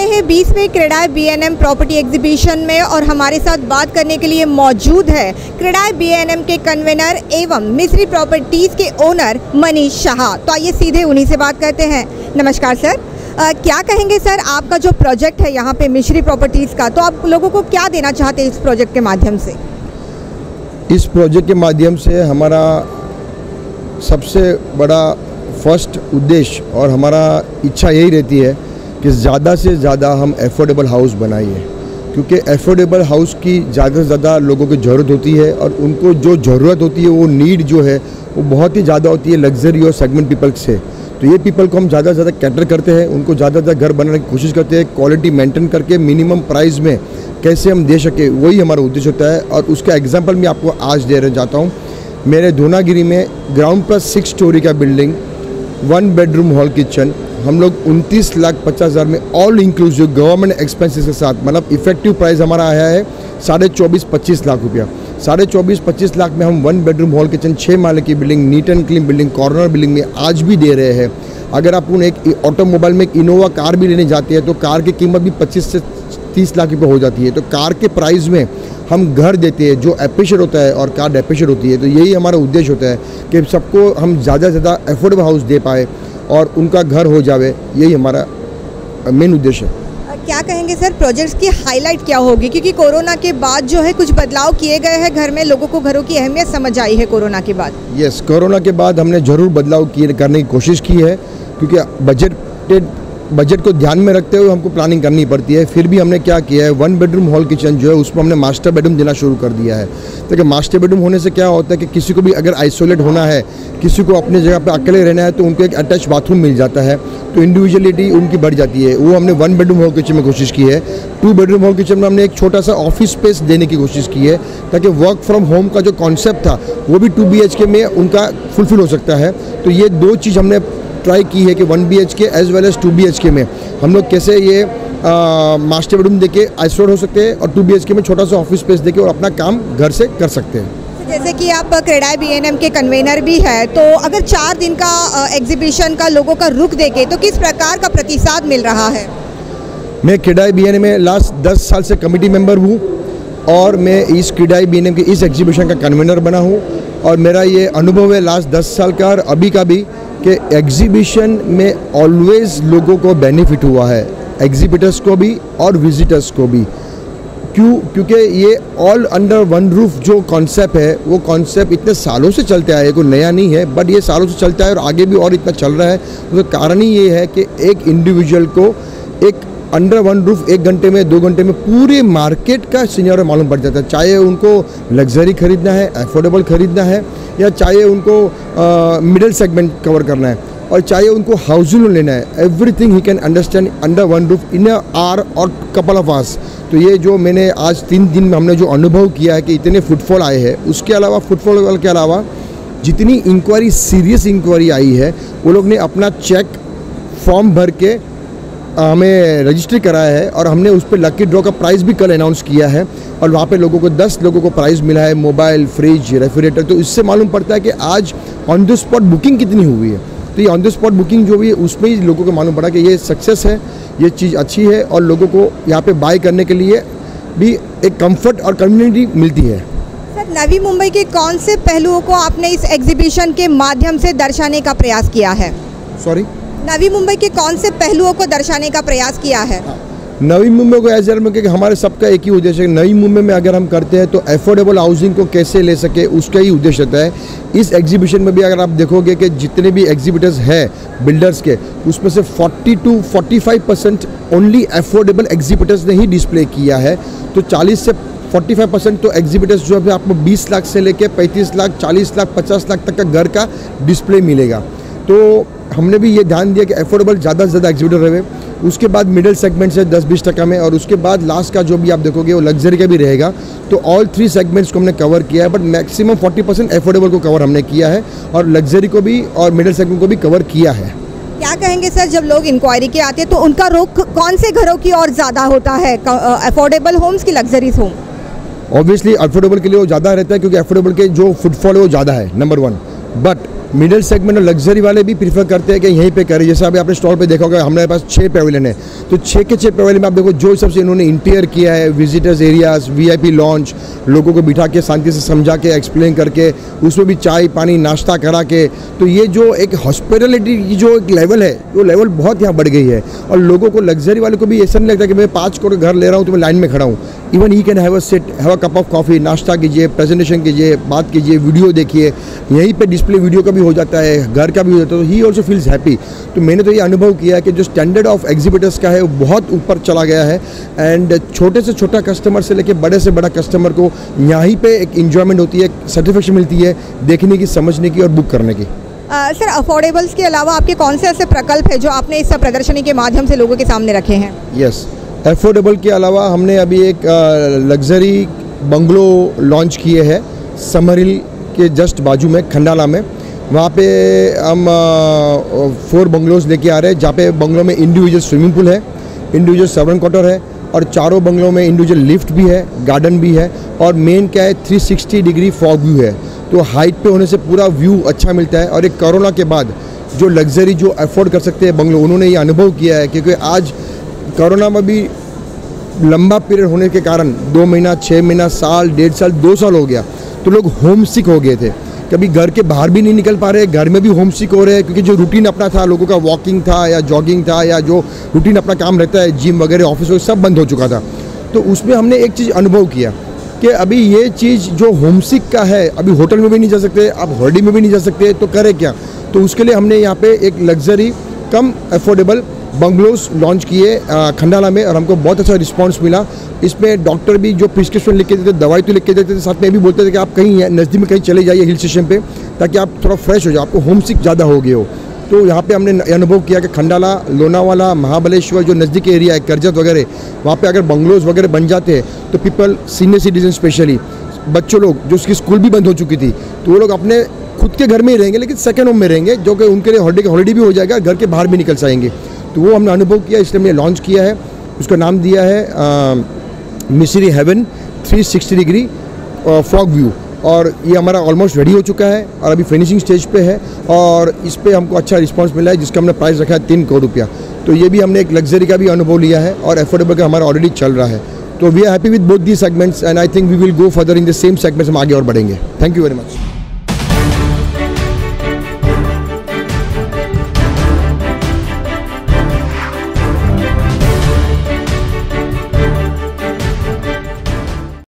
आए हैं 20वें CREDAI B&M property exhibition में और हमारे साथ बात करने के लिए मौजूद है क्रेडाई B&M के कन्वेनर एवं मिस्री प्रॉपर्टीज़ के ओनर मनीष शाह। तो आइए सीधे उन्हीं से बात करते हैं। नमस्कार सर, क्या कहेंगे सर, आपका जो प्रोजेक्ट है यहाँ पे मिस्री प्रॉपर्टीज़ का, तो आप लोगों को क्या देना चाहते हैं इस प्रोजेक्ट के माध्यम से? इस प्रोजेक्ट के माध्यम से हमारा सबसे बड़ा फर्स्ट उद्देश्य और हमारा इच्छा यही रहती है कि ज़्यादा से ज़्यादा हम एफोर्डेबल हाउस बनाइए, क्योंकि एफोर्डेबल हाउस की ज़्यादा से ज़्यादा लोगों की ज़रूरत होती है और उनको जो ज़रूरत होती है वो नीड जो है वो बहुत ही ज़्यादा होती है लग्जरी और सेगमेंट पीपल से। तो ये पीपल को हम ज़्यादा से ज़्यादा कैटर करते हैं, उनको ज़्यादा से ज़्यादा घर बनाने की कोशिश करते हैं, क्वालिटी मेंटेन करके मिनिमम प्राइस में कैसे हम दे सके, वही हमारा उद्देश्य होता है। और उसका एग्जाम्पल मैं आपको आज दे रहा चाहता हूँ। मेरे धूनागिरी में ग्राउंड पर 6 स्टोरी का बिल्डिंग, 1 बेडरूम हॉल किचन, हम लोग 29,50,000 में ऑल इंक्लूसिव गवर्नमेंट एक्सपेंसेस के साथ, मतलब इफेक्टिव प्राइस हमारा आया है 24.25 लाख रुपया। 24.25 लाख में हम 1 बेडरूम हॉल किचन 6 माले की building, neat and clean building, corner building में आज भी दे रहे हैं। अगर आप उन्हें एक ऑटोमोबाइल में एक इनोवा कार भी लेने जाते हैं तो कार की कीमत भी 25 से 30 लाख रुपये हो जाती है। तो कार के प्राइस में हम घर देते हैं जो अप्रिशिएट होता है और कार डेप्रिशिएट होती है। तो यही हमारा उद्देश्य होता है कि सबको हम ज़्यादा से ज़्यादा एफोर्डेबल हाउस दे पाए और उनका घर हो जावे, यही हमारा मेन उद्देश्य है। क्या कहेंगे सर, प्रोजेक्ट्स की हाईलाइट क्या होगी, क्योंकि कोरोना के बाद जो है कुछ बदलाव किए गए हैं घर में, लोगों को घरों की अहमियत समझ आई है कोरोना के बाद? यस, कोरोना के बाद हमने ज़रूर बदलाव करने की कोशिश की है, क्योंकि बजट को ध्यान में रखते हुए हमको प्लानिंग करनी पड़ती है। फिर भी हमने क्या किया है, 1 बेडरूम हॉल किचन जो है उसमें हमने मास्टर बेडरूम देना शुरू कर दिया है। देखिए मास्टर बेडरूम होने से क्या होता है कि किसी को भी अगर आइसोलेट होना है, किसी को अपनी जगह पे अकेले रहना है, तो उनको एक अटैच बाथरूम मिल जाता है, तो इंडिविजुअलिटी उनकी बढ़ जाती है। वो हमने 1 बेडरूम हॉल किचन में कोशिश की है। 2 बेडरूम हॉल किचन में हमने एक छोटा सा ऑफिस स्पेस देने की कोशिश की है, ताकि वर्क फ्रॉम होम का जो कॉन्सेप्ट था वो भी 2 BHK में उनका फुलफिल हो सकता है। तो ये 2 चीज़ हमने ट्राई की है कि 1 BHK as well as 2 BHK में हम लोग कैसे ये मास्टर बेडरूम देके आइसोलेट हो सकते हैं और 2 BHK में छोटा सा ऑफिस स्पेस देके और अपना काम घर से कर सकते हैं। जैसे कि आप क्रेडाई B&M के कन्वेनर भी है, तो अगर 4 दिन का एग्जीबिशन का लोगों का रुख देखे तो किस प्रकार का प्रतिसाद मिल रहा है? मैं क्रेडाई B&M में लास्ट 10 साल से कमेटी मेंबर हूँ और मैं इस क्रेडाई B&M के इस एग्जीबिशन का कन्वेनर बना हूँ। और मेरा ये अनुभव है लास्ट 10 साल का और अभी का भी कि एग्जीबिशन में ऑलवेज लोगों को बेनिफिट हुआ है, एग्जीबिटर्स को भी और विजिटर्स को भी। क्योंकि ये ऑल अंडर वन रूफ जो कॉन्सेप्ट है वो कॉन्सेप्ट इतने सालों से चलते आए, कोई नया नहीं है, बट ये सालों से चलता है और आगे भी और इतना चल रहा है। तो कारण ही ये है कि एक इंडिविजुअल को एक अंडर वन रूफ 1 घंटे में 2 घंटे में पूरे मार्केट का सिनेरियो मालूम पड़ जाता है। चाहे उनको लग्जरी खरीदना है, अफोर्डेबल खरीदना है, या चाहे उनको मिडिल सेगमेंट कवर करना है, और चाहे उनको हाउसिंग लोन लेना है, everything he can understand under one roof in hour और कपल ऑफ आवर्स। तो ये जो मैंने आज 3 दिन में हमने जो अनुभव किया है कि इतने फुटफॉल आए हैं, उसके अलावा फुटफॉल के अलावा जितनी इंक्वायरी, सीरियस इंक्वायरी आई है, वो लोग ने अपना चेक फॉर्म भर के हमें रजिस्ट्री कराया है और हमने उस पर लकी ड्रॉ का प्राइस भी कल अनाउंस किया है और वहाँ पे लोगों को 10 लोगों को प्राइस मिला है, मोबाइल, फ्रिज, रेफ्रिजरेटर। तो इससे मालूम पड़ता है कि आज ऑन द स्पॉट बुकिंग कितनी हुई है। तो ये ऑन द स्पॉट बुकिंग जो हुई है उसमें ही लोगों को मालूम पड़ा कि ये सक्सेस है, ये चीज़ अच्छी है और लोगों को यहाँ पे बाय करने के लिए भी एक कंफर्ट और कम्युनिटी मिलती है। सर, नवी मुंबई के कौन से पहलुओं को आपने इस एग्जीबिशन के माध्यम से दर्शाने का प्रयास किया है? सॉरी, नवी मुंबई के कौन से पहलुओं को दर्शाने का प्रयास किया है? नवी मुंबई को एज में कि हमारे सबका एक ही उद्देश्य है। नई मुंबई में अगर हम करते हैं तो एफोर्डेबल हाउसिंग को कैसे ले सके, उसका ही उद्देश्य होता है। इस एग्जीबिशन में भी अगर आप देखोगे कि जितने भी एग्जीबिटर्स हैं बिल्डर्स के, उसमें से 40 to 45% ओनली एफोर्डेबल एग्जीबिटर्स ने ही डिस्प्ले किया है। तो 40 से 45% तो एग्जीबिटर्स जो है आपको 20 लाख से लेकर 35 लाख, 40 लाख, 50 लाख तक का घर का डिस्प्ले मिलेगा। तो हमने भी ये ध्यान दिया कि एफोर्डेबल ज़्यादा से ज़्यादा एग्जीबिटर रहे। उसके बाद मिडिल सेगमेंट से 10-20% में, और उसके बाद लास्ट का जो भी आप देखोगे वो लग्जरी का भी रहेगा। तो ऑल 3 सेगमेंट्स को हमने कवर किया है, बट मैक्सिमम 40% एफोर्डेबल को कवर हमने किया है और लग्जरी को भी और मिडिल सेगमेंट को भी कवर किया है। क्या कहेंगे सर, जब लोग इंक्वायरी के आते हैं तो उनका रुख कौन से घरों की ओर ज़्यादा होता है, अफोर्डेबल होम्स की लग्जरीज होम? ऑब्वियसली अफोर्डेबल के लिए वो ज़्यादा रहता है, क्योंकि अफोर्डेबल के जो फुटफॉल है वो ज़्यादा है, नंबर 1। बट मिडिल सेगमेंट और लग्जरी वाले भी प्रीफर करते हैं कि यहीं पे करें। जैसे अभी आपने स्टॉल पे देखा होगा, हमारे पास 6 पैविलियन है, तो 6 के 6 पैविलियन में आप देखो जो सबसे इन्होंने इंटीरियर किया है, विजिटर्स एरियाज, VIP लॉन्च, लोगों को बिठा के शांति से समझा के एक्सप्लेन करके, उसमें भी चाय पानी नाश्ता करा के, तो ये जो एक हॉस्पिटलिटी की जो एक लेवल है, वो लेवल बहुत यहाँ बढ़ गई है। और लोगों को, लग्जरी वाले को भी ऐसा नहीं लगता कि मैं 5 करोड़ घर ले रहा हूँ तो मैं लाइन में खड़ा हूँ। Even he can have a sit, have a cup of coffee, नाश्ता कीजिए, प्रेजेंटेशन कीजिए, बात कीजिए, वीडियो देखिए, यहीं पे डिस्प्ले वीडियो का भी हो जाता है, घर का भी हो जाता है, तो ही ऑल्सो फील्स हैप्पी। तो मैंने तो ये अनुभव किया है कि जो स्टैंडर्ड ऑफ एग्जीबिटर्स का है वो बहुत ऊपर चला गया है। एंड छोटे से छोटा कस्टमर से लेकर बड़े से बड़ा कस्टमर को यहीं पे एक इन्जॉयमेंट होती है, सर्टिफिकेशन मिलती है देखने की, समझने की और बुक करने की। सर, अफोर्डेबल्स के अलावा आपके कौन से ऐसे प्रकल्प है जो आपने इस प्रदर्शनी के माध्यम से लोगों के सामने रखे हैं? यस, अफोर्डेबल के अलावा हमने अभी एक लग्जरी बंगलो लॉन्च किए हैं समर हिल के जस्ट बाजू में, खंडाला में। वहाँ पे हम 4 बंगलोज लेके आ रहे हैं, जहाँ पे बंगलों में इंडिविजुअल स्विमिंग पूल है, इंडिविजुअल सर्वेंट क्वार्टर है, और चारों बंगलों में इंडिविजुअल लिफ्ट भी है, गार्डन भी है, और मेन क्या है 360 डिग्री फॉग व्यू है। तो हाइट पे होने से पूरा व्यू अच्छा मिलता है। और एक कोरोना के बाद जो लग्जरी जो अफोर्ड कर सकते हैं बंगलो, उन्होंने ये अनुभव किया है, क्योंकि आज कोरोना में भी लंबा पीरियड होने के कारण 2 महीना, 6 महीना, साल, 1.5 साल, 2 साल हो गया, तो लोग होम सिक हो गए थे, कभी घर के बाहर भी नहीं निकल पा रहे, घर में भी होम सिक हो रहे हैं, क्योंकि जो रूटीन अपना था, लोगों का वॉकिंग था या जॉगिंग था, या जो रूटीन अपना काम रहता है, जिम वगैरह, ऑफिस वगैरह सब बंद हो चुका था। तो उसमें हमने एक चीज़ अनुभव किया कि अभी ये चीज़ जो होम सिक का है, अभी होटल में भी नहीं जा सकते, आप हॉलिडे में भी नहीं जा सकते, तो करें क्या? तो उसके लिए हमने यहाँ पे एक लग्जरी कम अफोर्डेबल बंगलोज लॉन्च किए खंडाला में, और हमको बहुत अच्छा रिस्पांस मिला। इसमें डॉक्टर भी जो प्रिस्क्रिप्शन लिख के देते, दवाई तो लिख के देते थे, साथ में भी बोलते थे कि आप कहीं नज़दीक में कहीं चले जाइए हिल स्टेशन पे, ताकि आप थोड़ा फ्रेश हो जाओ, आपको होम सिक ज़्यादा हो गए हो। तो यहाँ पे हमने अनुभव किया कि खंडाला, लोनावाला, महाबलेश्वर जो नज़दीकी एरिया है, करजत वगैरह, वहाँ पे अगर बंगलोज वगैरह बन जाते हैं तो पीपल, सीनियर सिटीजन स्पेशली, बच्चों लोग जो उसकी स्कूल भी बंद हो चुकी थी, तो वो लोग अपने खुद के घर में ही रहेंगे, लेकिन सेकेंड होम में रहेंगे, जो कि उनके लिए हॉलीडे भी हो जाएगा, घर के बाहर भी निकल जाएंगे। तो वो हमने अनुभव किया, इसलिए हमने लॉन्च किया है। उसका नाम दिया है मिस्री हेवन 360 डिग्री फॉग व्यू, और ये हमारा ऑलमोस्ट रेडी हो चुका है और अभी फिनिशिंग स्टेज पे है, और इस पे हमको अच्छा रिस्पांस मिला है, जिसका हमने प्राइस रखा है 3 करोड़ रुपया। तो ये भी हमने एक लग्जरी का भी अनुभव लिया है, और अफोर्डेबल का हमारा ऑलरेडी चल रहा है। तो we are happy with both the segments, and I think we will go further in the same segments, हम आगे और बढ़ेंगे। Thank you very much.